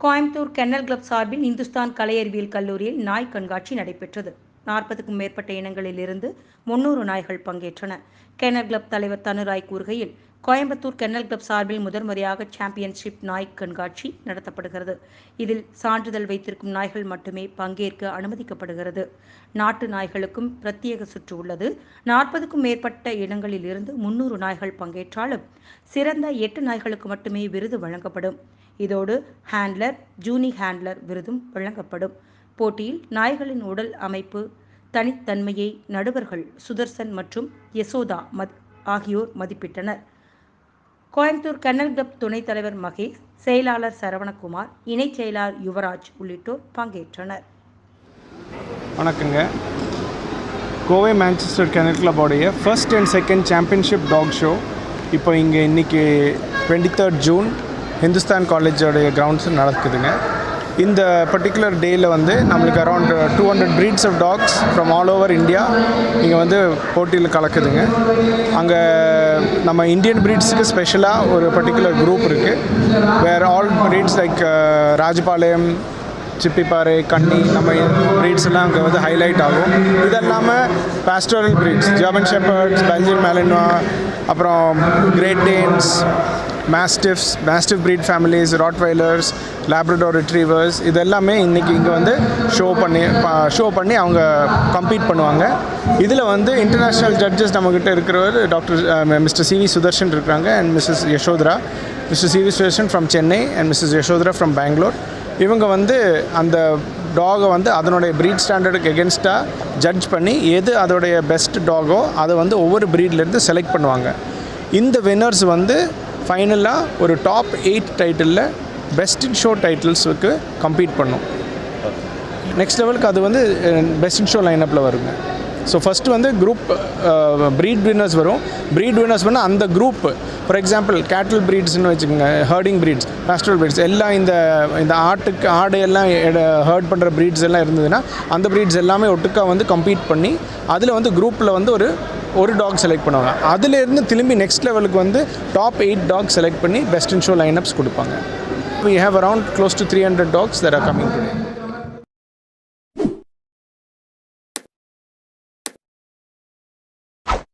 Coimbatore kennel club சார்பில் இந்துஸ்தான் கலை அறிவியல் கல்லூரியில் நாய் கண்காட்சி நடைபெற்றது. 40க்கும் மேற்பட்ட இனங்களில் இருந்து 300 நாய்கள் பங்கேற்றன. கென்னல் கிளப் தலைவர் தனுராய் கூறுகையில், கோயம்புத்தூர் கென்னல் கிளப் சார்பில் முதன்முறையாக சாம்பியன்ஷிப் நாய் கண்காட்சி நடத்தப்படுகிறது. இதில் சான்றிதழ் வைத்திருக்கும் நாய்கள் மட்டுமே பங்கேற்க அனுமதிக்கப்படுகிறது. நாட்டு நாய்களுக்கும் பிரத்யேக சுற்று உள்ளது. 40க்கும் மேற்பட்ட இடங்களில் இருந்து 300 நாய்கள் பங்கேற்றாலும் சிறந்த 8 நாய்களுக்கு மட்டுமே விருது வழங்கப்படும். இதோடு ஹேண்ட்லர், ஜூனி ஹேண்ட்லர் விருதும் வழங்கப்படும். போட்டியில் நாய்களின் உடல் அமைப்பு, தனித்தன்மையை நடுவர்கள் சுதர்சன் மற்றும் யசோதா ஆகியோர் மதிப்பிட்டனர். கோயம்புத்தூர் கென்னல் கிளப் துணைத் தலைவர் மகேஷ், செயலாளர் சரவணகுமார், இணைச் செயலாளர் யுவராஜ் உள்ளிட்டோர் பங்கேற்றனர். வணக்கங்க. கோவை மான்செஸ்டர் கென்னல் கிளப்போடைய first and second championship dog show இப்போ இன்னைக்கு 23rd ஜூன் ஹிந்துஸ்தான் காலேஜோடைய கிரவுண்ட்ஸில் நடக்குதுங்க. இந்த பர்டிகுலர் டேயில் நம்மளுக்கு around 200 breeds of dogs from all over India இங்கே போட்டியில் கலக்குதுங்க. அங்கே நம்ம இந்தியன் ப்ரீட்ஸுக்கு ஸ்பெஷலாக ஒரு பர்டிகுலர் குரூப் இருக்குது. வேறு all breeds like Rajapalayam, Chippiparai, Kanni, நம்ம ப்ரீட்ஸ் எல்லாம் அங்கே ஹைலைட் ஆகும். இது இல்லாமல் pastoral breeds, German shepherds, Belgian Malinois, அப்புறம் Great Danes, mastiff breed families, rottweilers, Labrador retrievers, இது எல்லாமே இன்றைக்கி இங்கே ஷோ பண்ணி அவங்க கம்பீட் பண்ணுவாங்க. இதில் இன்டர்நேஷ்னல் ஜட்ஜஸ் நம்மக்கிட்ட இருக்கிறவர் மிஸ்டர் சி வி சுதர்ஷன் இருக்கிறாங்க and Mrs Yashodhara. Mr C V Sudarshan from Chennai and Mrs Yashodhara from Bangalore. இவங்க அந்த டாகை அதனுடைய ப்ரீட் ஸ்டாண்டர்டுக்கு எகென்ஸ்டாக ஜட்ஜ் பண்ணி எது அதோடைய பெஸ்ட் டாகோ அதை ஒவ்வொரு ப்ரீட்லேருந்து செலக்ட் பண்ணுவாங்க. இந்த வின்னர்ஸ் ஃபைனலாக ஒரு டாப் 8 டைட்டிலில் பெஸ்ட் இன் ஷோ டைட்டில்ஸுக்கு கம்பீட் பண்ணும். நெக்ஸ்ட் லெவலுக்கு அது பெஸ்ட் இன் ஷோ லைனப்பில் வருங்க. So first group breed winners வரும். ப்ரீட் வின்னர்ஸ் அந்த குரூப், ஃபார் எக்ஸாம்பிள் கேட்டில் ப்ரீட்ஸ்னு வச்சுக்கோங்க, ஹர்டிங் ப்ரீட்ஸ், பாஸ்டரல் ப்ரீட்ஸ் எல்லாம் இந்த ஆடு எல்லாம் ஹர்ட் பண்ணுற ப்ரீட்ஸ் எல்லாம் இருந்ததுன்னா அந்த ப்ரீட்ஸ் எல்லாமே ஒட்டுக்கா கம்பீட் பண்ணி அதில் குரூப்பில் ஒரு டாக் செலக்ட் பண்ணுவாங்க. அதிலேருந்து திரும்பி நெக்ஸ்ட் லெவலுக்கு டாப் 8 டாக் செலக்ட் பண்ணி பெஸ்ட் இன் ஷோ லைனப்ஸ் கொடுப்பாங்க. We have around close to 300 dogs that are coming today.